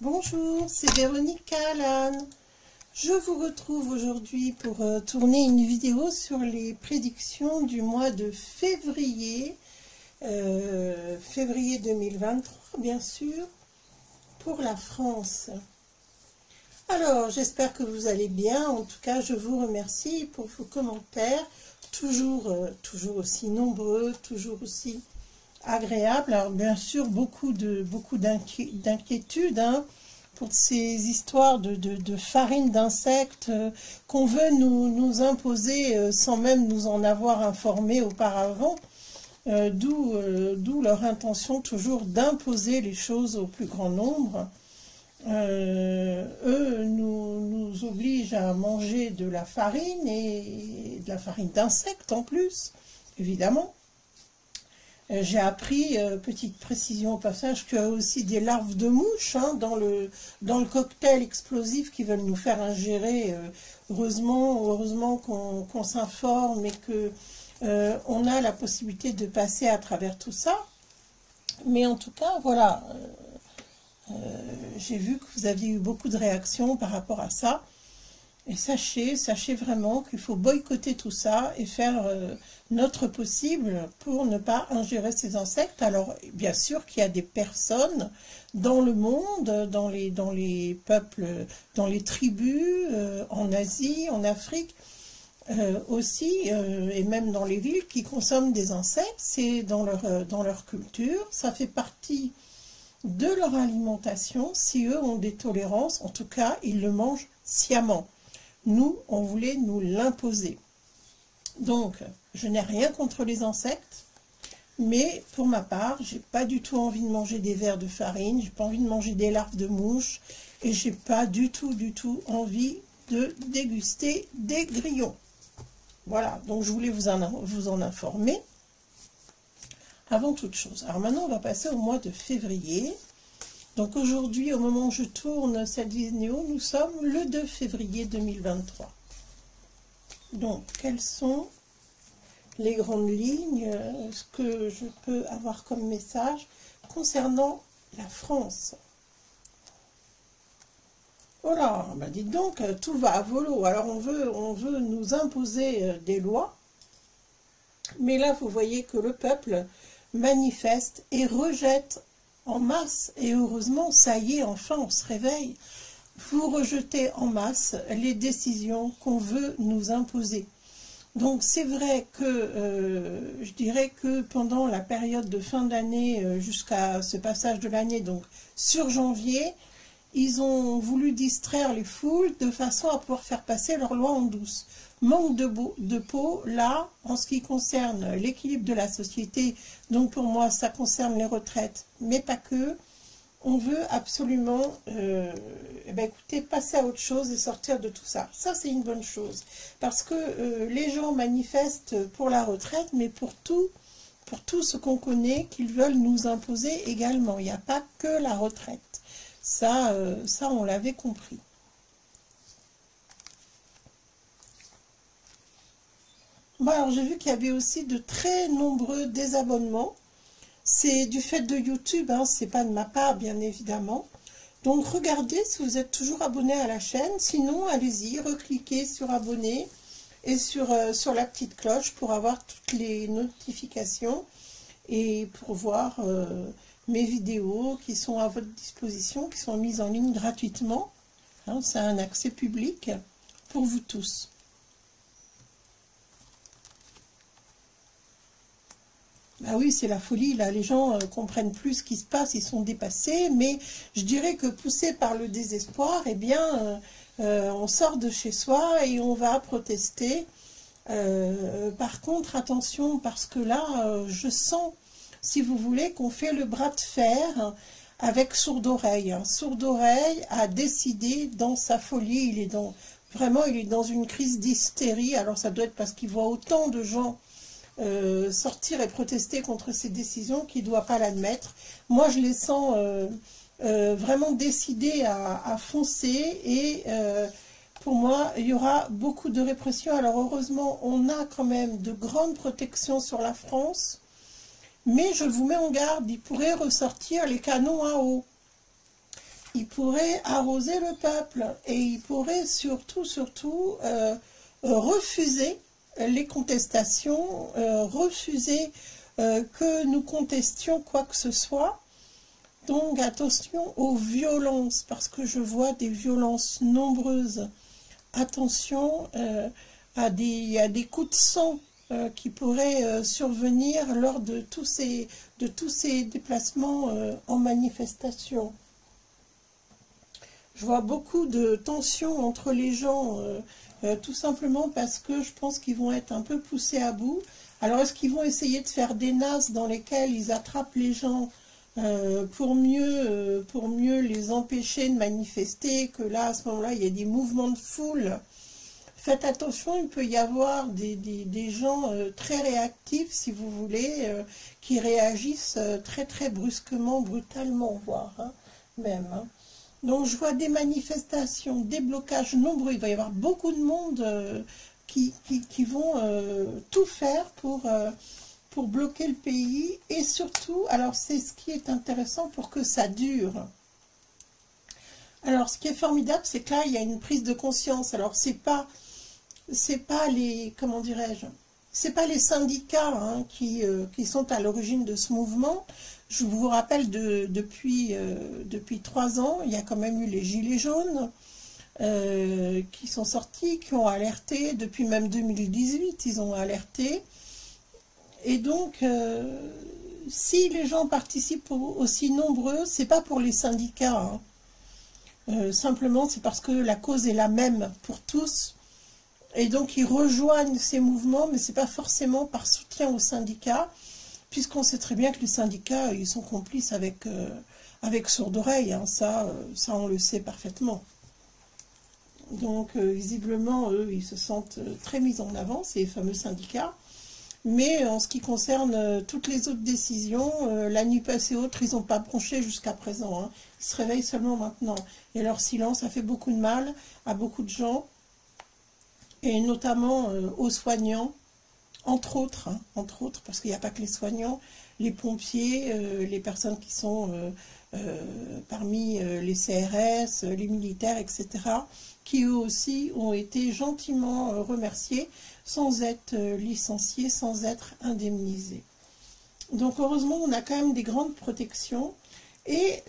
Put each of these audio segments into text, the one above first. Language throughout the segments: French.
Bonjour, c'est Véronica Allan. Je vous retrouve aujourd'hui pour tourner une vidéo sur les prédictions du mois de février, février 2023 bien sûr, pour la France. Alors, j'espère que vous allez bien. En tout cas, je vous remercie pour vos commentaires, toujours aussi nombreux, toujours aussi agréables. Alors, bien sûr, beaucoup d'inquiétudes pour ces histoires de farine d'insectes qu'on veut nous imposer sans même nous en avoir informé auparavant. D'où leur intention toujours d'imposer les choses au plus grand nombre. Eux nous obligent à manger de la farine et de la farine d'insectes en plus, évidemment. J'ai appris, petite précision au passage, qu'il y a aussi des larves de mouches dans le cocktail explosif qui veulent nous faire ingérer. Heureusement qu'on s'informe et que on a la possibilité de passer à travers tout ça. Mais en tout cas, voilà, j'ai vu que vous aviez eu beaucoup de réactions par rapport à ça. Et sachez vraiment qu'il faut boycotter tout ça et faire notre possible pour ne pas ingérer ces insectes. Alors, bien sûr qu'il y a des personnes dans le monde, dans les peuples, dans les tribus, en Asie, en Afrique, aussi, et même dans les villes, qui consomment des insectes. C'est dans leur culture, ça fait partie de leur alimentation. Si eux ont des tolérances, en tout cas, ils le mangent sciemment. Nous, on voulait nous l'imposer. Donc, je n'ai rien contre les insectes, mais pour ma part, j'ai pas du tout envie de manger des vers de farine, j'ai pas envie de manger des larves de mouches, et j'ai pas du tout envie de déguster des grillons. Voilà, donc je voulais vous en informer avant toute chose. Alors maintenant, on va passer au mois de février. Donc aujourd'hui, au moment où je tourne cette vidéo, nous sommes le 2 février 2023. Donc, quelles sont les grandes lignes, ce que je peux avoir comme message concernant la France? Oh là, bah dites donc, tout va à volo. Alors on veut nous imposer des lois, mais là vous voyez que le peuple manifeste et rejette en masse, et heureusement, ça y est, enfin on se réveille. Vous rejetez en masse les décisions qu'on veut nous imposer. Donc c'est vrai que je dirais que pendant la période de fin d'année jusqu'à ce passage de l'année, donc sur janvier, ils ont voulu distraire les foules de façon à pouvoir faire passer leur loi en douce. Manque de peau, là, en ce qui concerne l'équilibre de la société, donc pour moi, ça concerne les retraites, mais pas que. On veut absolument, écoutez, passer à autre chose et sortir de tout ça. Ça, c'est une bonne chose, parce que les gens manifestent pour la retraite, mais pour tout ce qu'on connaît, qu'ils veulent nous imposer également. Il n'y a pas que la retraite. Ça, on l'avait compris. Bon, alors j'ai vu qu'il y avait aussi de très nombreux désabonnements. C'est du fait de YouTube, c'est pas de ma part, bien évidemment. Donc regardez si vous êtes toujours abonné à la chaîne. Sinon, allez-y, recliquez sur abonner et sur la petite cloche pour avoir toutes les notifications et pour voir mes vidéos qui sont à votre disposition, qui sont mises en ligne gratuitement. C'est un accès public pour vous tous. Ah oui, c'est la folie, là, les gens comprennent plus ce qui se passe, ils sont dépassés, mais je dirais que poussés par le désespoir, eh bien, on sort de chez soi et on va protester. Par contre, attention, parce que là, je sens, si vous voulez, qu'on fait le bras de fer avec Sourd-Oreille. Sourd-Oreille a décidé dans sa folie, il est dans une crise d'hystérie, alors ça doit être parce qu'il voit autant de gens sortir et protester contre ces décisions qu'il ne doit pas l'admettre. Moi, je les sens vraiment décidés à foncer et pour moi, il y aura beaucoup de répression. Alors, heureusement, on a quand même de grandes protections sur la France, mais je vous mets en garde, il pourrait ressortir les canons à eau. il pourrait arroser le peuple et il pourrait surtout refuser les contestations, refuser que nous contestions quoi que ce soit. Donc attention aux violences, parce que je vois des violences nombreuses. Attention à des coups de sang qui pourraient survenir lors de tous ces déplacements en manifestation. Je vois beaucoup de tensions entre les gens, tout simplement parce que je pense qu'ils vont être un peu poussés à bout. Alors est-ce qu'ils vont essayer de faire des nasses dans lesquelles ils attrapent les gens pour mieux les empêcher de manifester, que là, à ce moment-là, il y a des mouvements de foule. Faites attention, il peut y avoir des gens très réactifs, si vous voulez, qui réagissent très brusquement, brutalement, voire, hein, même. Hein. Donc, je vois des manifestations, des blocages nombreux. Il va y avoir beaucoup de monde qui vont tout faire pour bloquer le pays. Et surtout, alors c'est ce qui est intéressant pour que ça dure. Alors, ce qui est formidable, c'est que là, il y a une prise de conscience. Alors, c'est pas les, comment dirais-je, c'est pas les syndicats hein, qui sont à l'origine de ce mouvement. Je vous rappelle, depuis 3 ans, il y a quand même eu les Gilets jaunes qui sont sortis, qui ont alerté, depuis même 2018, ils ont alerté. Et donc, si les gens participent aussi nombreux, c'est pas pour les syndicats, hein. Simplement c'est parce que la cause est la même pour tous. Et donc ils rejoignent ces mouvements, mais c'est pas forcément par soutien aux syndicats, puisqu'on sait très bien que les syndicats, ils sont complices avec sourde oreille, hein, ça on le sait parfaitement. Donc visiblement, eux, ils se sentent très mis en avant, ces fameux syndicats. Mais en ce qui concerne toutes les autres décisions, la NUPES et autres, ils n'ont pas bronché jusqu'à présent. Hein. Ils se réveillent seulement maintenant. Et leur silence a fait beaucoup de mal à beaucoup de gens, et notamment aux soignants, entre autres, parce qu'il n'y a pas que les soignants, les pompiers, les personnes qui sont parmi les CRS, les militaires, etc., qui eux aussi ont été gentiment remerciés, sans être licenciés, sans être indemnisés. Donc heureusement, on a quand même des grandes protections. Et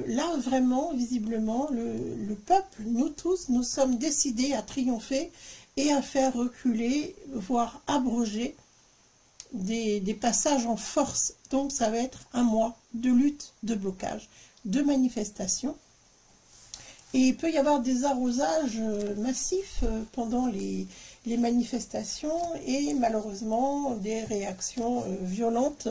là, vraiment, visiblement, le peuple, nous tous, nous sommes décidés à triompher et à faire reculer, voire abroger des passages en force. Donc ça va être un mois de lutte, de blocage, de manifestation. Et il peut y avoir des arrosages massifs pendant les manifestations et malheureusement des réactions violentes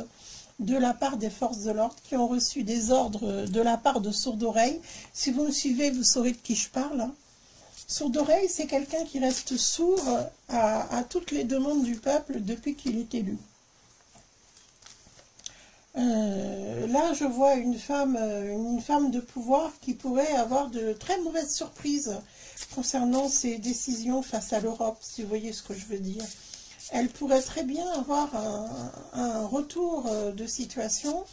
de la part des forces de l'ordre qui ont reçu des ordres de la part de sourds-oreilles. Si vous me suivez, vous saurez de qui je parle. Hein. Sourd-oreille, c'est quelqu'un qui reste sourd à toutes les demandes du peuple depuis qu'il est élu. Là, je vois une femme de pouvoir qui pourrait avoir de très mauvaises surprises concernant ses décisions face à l'Europe, si vous voyez ce que je veux dire. Elle pourrait très bien avoir un retour de situation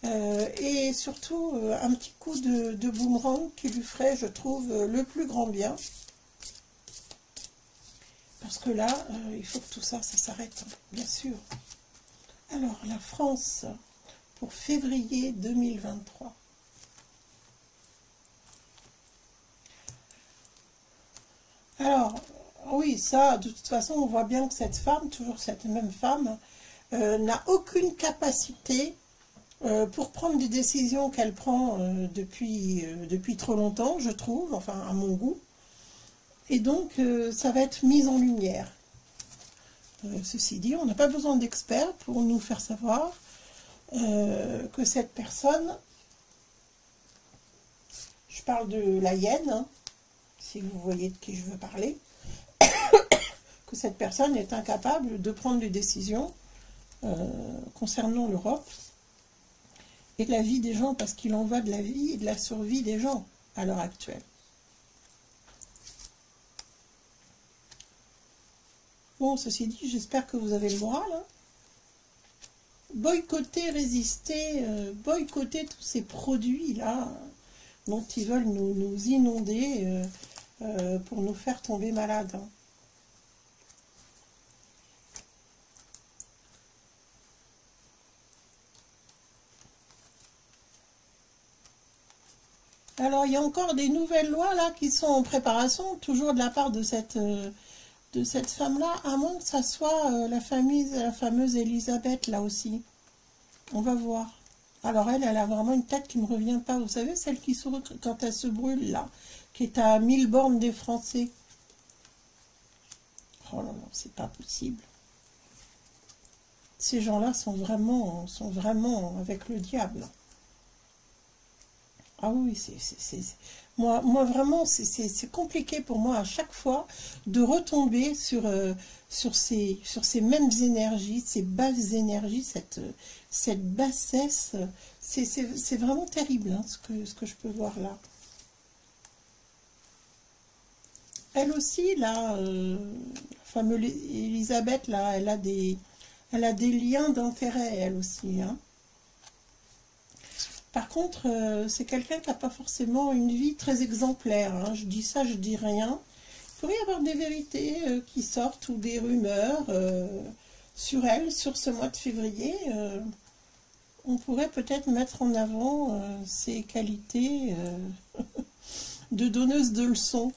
et surtout un petit coup de boomerang qui lui ferait, je trouve, le plus grand bien. Parce que là, il faut que tout ça, ça s'arrête, hein, bien sûr. Alors, la France, pour février 2023. Alors, oui, ça, de toute façon, on voit bien que cette femme, toujours cette même femme, n'a aucune capacité pour prendre des décisions qu'elle prend depuis trop longtemps, je trouve, enfin, à mon goût. Et donc, ça va être mis en lumière. Ceci dit, on n'a pas besoin d'experts pour nous faire savoir que cette personne, je parle de la hyène, hein, si vous voyez de qui je veux parler, que cette personne est incapable de prendre des décisions concernant l'Europe et de la vie des gens, parce qu'il en va de la vie et de la survie des gens à l'heure actuelle. Bon, ceci dit, j'espère que vous avez le moral. Hein. Boycotter, résister, boycotter tous ces produits-là, dont ils veulent nous inonder pour nous faire tomber malades. Hein. Alors, il y a encore des nouvelles lois là qui sont en préparation, toujours de la part de cette femme-là, à moins que ça soit la fameuse Elisabeth là aussi. On va voir. Alors elle a vraiment une tête qui ne me revient pas. Vous savez, celle qui sourit quand elle se brûle là, qui est à 1000 bornes des Français. Oh là là, c'est pas possible. Ces gens-là sont vraiment avec le diable. Ah oui, moi vraiment, c'est compliqué pour moi à chaque fois de retomber sur ces mêmes énergies, ces basses énergies, cette bassesse. C'est vraiment terrible hein, ce que je peux voir là. Elle aussi, là, la fameuse Elisabeth, là, elle a des liens d'intérêt, elle aussi, hein. Par contre, c'est quelqu'un qui n'a pas forcément une vie très exemplaire. Hein. Je dis ça, je dis rien. Il pourrait y avoir des vérités qui sortent ou des rumeurs sur elle, sur ce mois de février. On pourrait peut-être mettre en avant ses qualités de donneuse de leçons.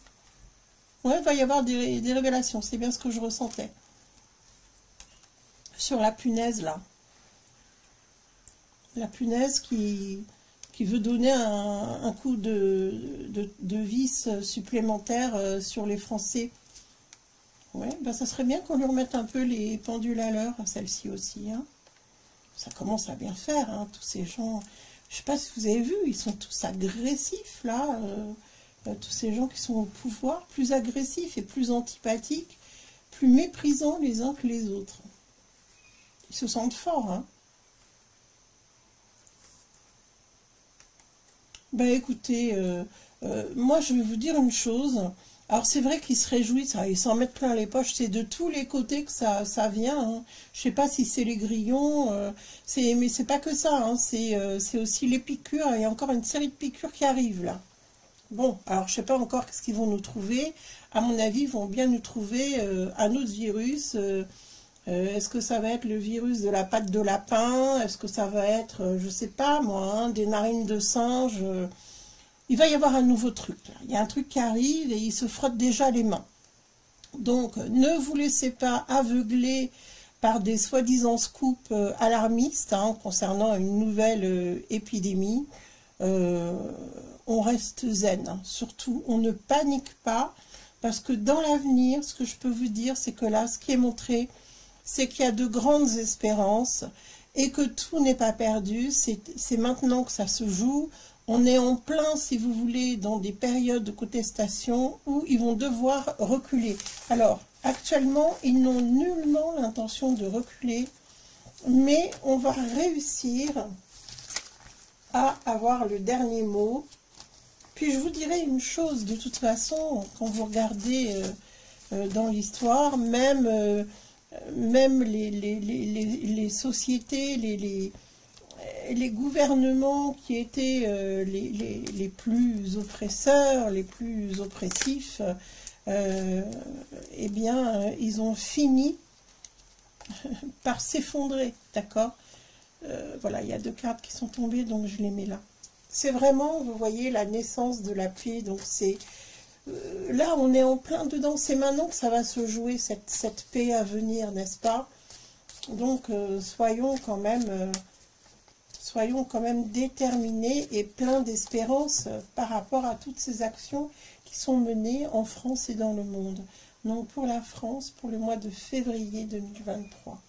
Ouais, il va y avoir des révélations. C'est bien ce que je ressentais. Sur la punaise, là. La punaise qui veut donner un coup de vis supplémentaire sur les Français. Ouais, ben ça serait bien qu'on lui remette un peu les pendules à l'heure, à celle-ci aussi. Hein. Ça commence à bien faire, hein, tous ces gens. Je ne sais pas si vous avez vu, ils sont tous agressifs, là. Tous ces gens qui sont au pouvoir, plus agressifs et plus antipathiques, plus méprisants les uns que les autres. Ils se sentent forts, hein. Ben écoutez, moi je vais vous dire une chose. Alors c'est vrai qu'ils se réjouissent, ils s'en mettent plein les poches, c'est de tous les côtés que ça vient. Hein. Je sais pas si c'est les grillons, mais c'est pas que ça, hein, c'est aussi les piqûres, il y a encore une série de piqûres qui arrivent là. Bon, alors je sais pas encore qu'est-ce qu'ils vont nous trouver. À mon avis, ils vont bien nous trouver un autre virus. Est-ce que ça va être le virus de la patte de lapin? Est-ce que ça va être, je sais pas moi, hein, des narines de singe? Il va y avoir un nouveau truc. Là. Il y a un truc qui arrive et il se frotte déjà les mains. Donc, ne vous laissez pas aveugler par des soi-disant scoops alarmistes hein, concernant une nouvelle épidémie. On reste zen. Hein. Surtout, on ne panique pas parce que dans l'avenir, ce que je peux vous dire, c'est que là, ce qui est montré, c'est qu'il y a de grandes espérances et que tout n'est pas perdu. C'est maintenant que ça se joue. On est en plein, si vous voulez, dans des périodes de contestation où ils vont devoir reculer. Alors, actuellement, ils n'ont nullement l'intention de reculer, mais on va réussir à avoir le dernier mot. Puis je vous dirai une chose, de toute façon, quand vous regardez dans l'histoire, même les sociétés, les gouvernements qui étaient les plus oppresseurs, les plus oppressifs, eh bien, ils ont fini par s'effondrer, d'accord? Voilà, il y a deux cartes qui sont tombées, donc je les mets là. C'est vraiment, vous voyez, la naissance de la paix, donc c'est... là, on est en plein dedans, c'est maintenant que ça va se jouer, cette paix à venir, n'est-ce pas? Donc, soyons quand même déterminés et pleins d'espérance par rapport à toutes ces actions qui sont menées en France et dans le monde. Donc, pour la France, pour le mois de février 2023.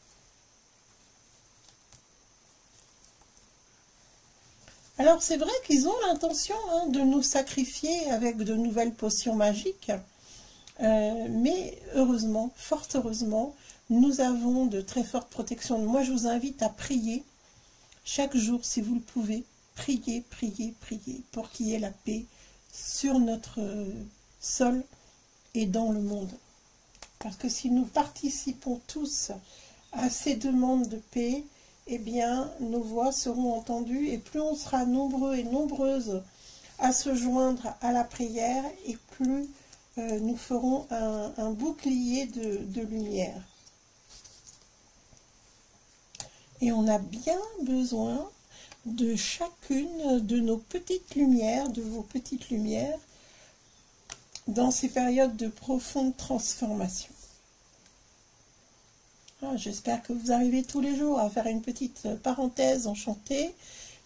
Alors, c'est vrai qu'ils ont l'intention hein, de nous sacrifier avec de nouvelles potions magiques. Mais heureusement, fort heureusement, nous avons de très fortes protections. Moi, je vous invite à prier chaque jour, si vous le pouvez. Priez, priez, priez pour qu'il y ait la paix sur notre sol et dans le monde. Parce que si nous participons tous à ces demandes de paix, eh bien, nos voix seront entendues et plus on sera nombreux et nombreuses à se joindre à la prière et plus nous ferons un bouclier de lumière. Et on a bien besoin de chacune de nos petites lumières, de vos petites lumières, dans ces périodes de profonde transformation. J'espère que vous arrivez tous les jours à faire une petite parenthèse enchantée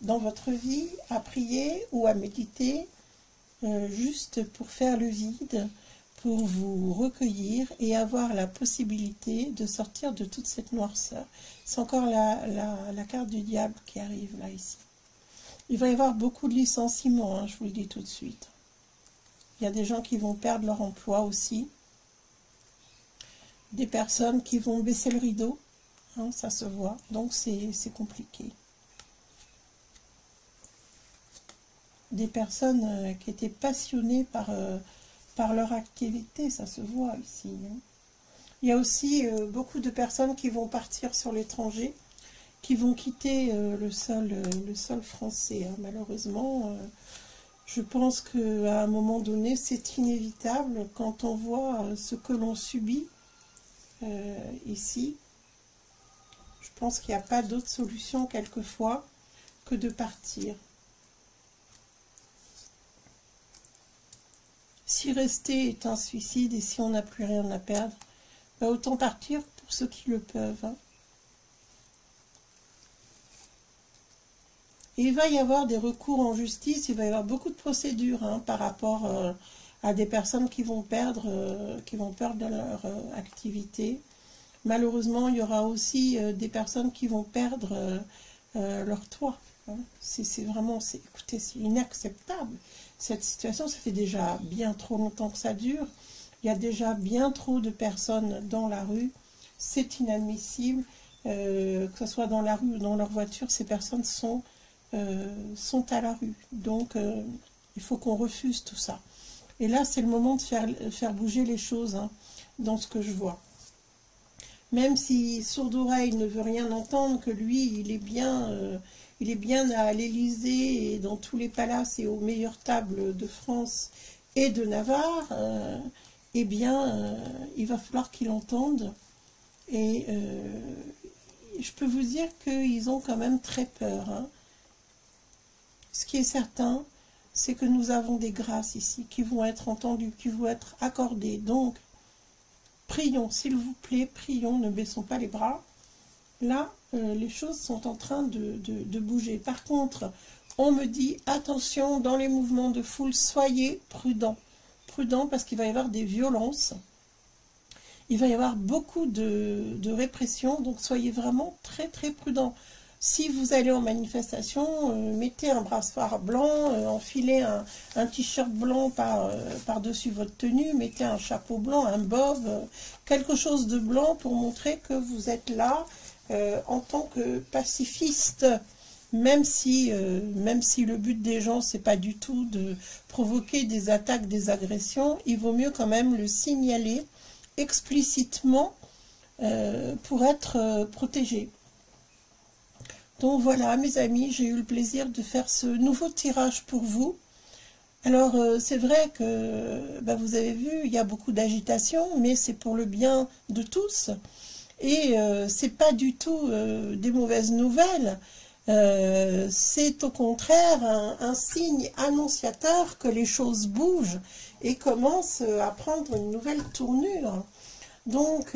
dans votre vie, à prier ou à méditer, juste pour faire le vide, pour vous recueillir et avoir la possibilité de sortir de toute cette noirceur. C'est encore la carte du diable qui arrive là, ici. Il va y avoir beaucoup de licenciements, hein, je vous le dis tout de suite. Il y a des gens qui vont perdre leur emploi aussi. Des personnes qui vont baisser le rideau, hein, ça se voit, donc c'est compliqué. Des personnes qui étaient passionnées par leur activité, ça se voit ici. Hein. Il y a aussi beaucoup de personnes qui vont partir sur l'étranger, qui vont quitter le sol français. Hein. Malheureusement, je pense qu'à un moment donné, c'est inévitable quand on voit ce que l'on subit ici. Je pense qu'il n'y a pas d'autre solution quelquefois que de partir. Si rester est un suicide et si on n'a plus rien à perdre, bah autant partir pour ceux qui le peuvent. Hein. Et il va y avoir des recours en justice, il va y avoir beaucoup de procédures hein, par rapport à des personnes qui vont perdre leur activité. Malheureusement, il y aura aussi des personnes qui vont perdre leur toit. Hein. Écoutez, c'est inacceptable. Cette situation, ça fait déjà bien trop longtemps que ça dure. Il y a déjà bien trop de personnes dans la rue. C'est inadmissible. Que ce soit dans la rue ou dans leur voiture, ces personnes sont à la rue. Donc, il faut qu'on refuse tout ça. Et là, c'est le moment de faire bouger les choses hein, dans ce que je vois. Même si Sourd-Oreille ne veut rien entendre, que lui, il est bien à l'Élysée et dans tous les palaces et aux meilleures tables de France et de Navarre, eh bien, il va falloir qu'il entende. Et je peux vous dire qu'ils ont quand même très peur. Hein. Ce qui est certain, c'est que nous avons des grâces ici qui vont être entendues, qui vont être accordées. Donc, prions, s'il vous plaît, prions, ne baissons pas les bras. Là, les choses sont en train de bouger. Par contre, on me dit, attention, dans les mouvements de foule, soyez prudents. Prudents parce qu'il va y avoir des violences. Il va y avoir beaucoup de répression, donc soyez vraiment très très prudents. Si vous allez en manifestation, mettez un brassard blanc, enfilez un t-shirt blanc par-dessus votre tenue, mettez un chapeau blanc, un bob, quelque chose de blanc pour montrer que vous êtes là en tant que pacifiste, même si le but des gens, c'est pas du tout de provoquer des attaques, des agressions, il vaut mieux quand même le signaler explicitement pour être protégé. Donc voilà, mes amis, j'ai eu le plaisir de faire ce nouveau tirage pour vous. Alors, c'est vrai que vous avez vu, il y a beaucoup d'agitation, mais c'est pour le bien de tous. Et c'est pas du tout des mauvaises nouvelles. C'est au contraire un signe annonciateur que les choses bougent et commencent à prendre une nouvelle tournure. Donc,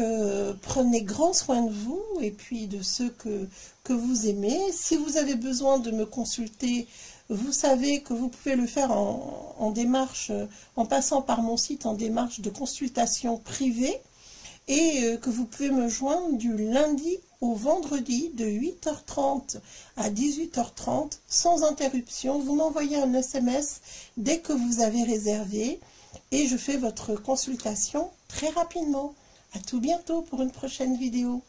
prenez grand soin de vous et puis de ceux que vous aimez. Si vous avez besoin de me consulter, vous savez que vous pouvez le faire en démarche, en passant par mon site en démarche de consultation privée et que vous pouvez me joindre du lundi au vendredi de 8h30 à 18h30 sans interruption. Vous m'envoyez un SMS dès que vous avez réservé et je fais votre consultation très rapidement. À tout bientôt pour une prochaine vidéo.